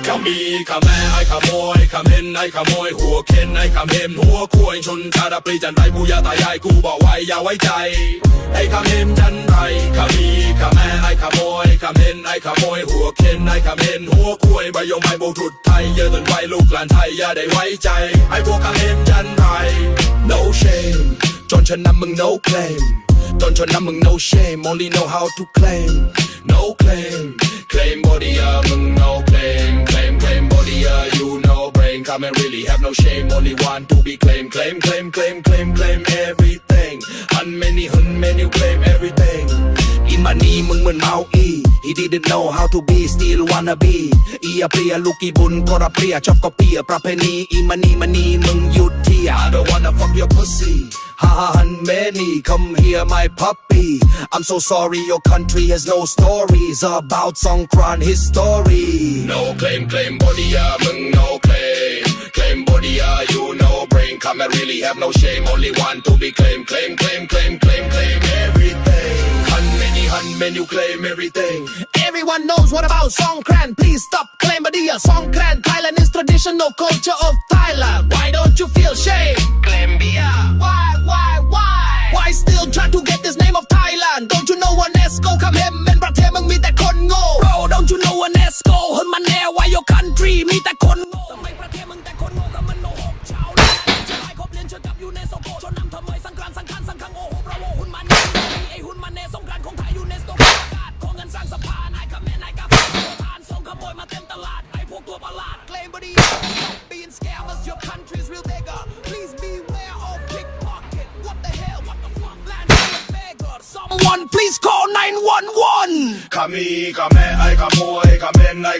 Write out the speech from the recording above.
ขมีขแม่ไอ้ขโมยขเห็นไอ้ขโมยหัวเข็นไอ้ขเห็นหัวควยชนชาดาปรีจันไรบูยาตายายกูบอกไว้อย่าไว้ใจไอ้ขเห็นจันไรขมีขแม่ไอ้ขโมยขเห็นไอ้ขโมยหัวเข็นไอ้ขเห็นหัวควยใบยงใบโบถุดไทยเยอะจนไว้ลูกหลานไทยอย่าได้ไว้ใจไอ้พวกขเห็นจันไร no shame จนชนะมึง no claim จนชนะมึง no shame only know how to claim no claim claim bodyมึง no claim claim claim body you no brain come and really have no shame only want to be claim claim claim claim claim claim everything hun many you claim everything อีมันนี่มึงเหมือนเมาอี he didn't know how to be still wanna be อีอะเปรียลูกอีบุญก็ระเปรียชอบก็เปียประเพณีอีมันนี่มึงหยุดเที่ย I don't wanna fuck your pussy ha ha hun many come here my puppy I'm so sorry your country has no stories about Songkran history no claim claim bodyมึง no claim claim body you no brain come and really have no shame only want to be claim claim claim claim claim claim everything hun many you claim everything everyone knows what about Songkran please stop claim body Songkran Thailand is traditional culture of Thailand why don't you feel shame claim beer why still try to get this name of Thailand don't you know one Esco คำเห็นเป็นประเทศมึงมีแต่คนโง่ bro don't you know one Esco เห็นมันแน่ why your country มีแต่คนโง่ทำไมประเทศมึงแต่คนโง่กับมันโง่หกเช้าเลยจะได้ครบเรียนเชื่อกับอยู่ในโซโกชนนำทำไมสังกรานต์สังคังโอ้โหประโวหุ่นมันไอ้หุ่นมันเนสงกรานต์ของไทยอยู่ในสโตกประกาศของเงินสร้างสะพานไอ้กับแม่นไอ้กับทานส่งขโมยมาเต็มตลาดไอ้พวกตัวประหลาด claim body being scammers your country's real beggar please beware of pickpocket what the hell what the fuck land beggar someone please call 911ขมีขแม่ไอ้ขโมยขเห็นไอ้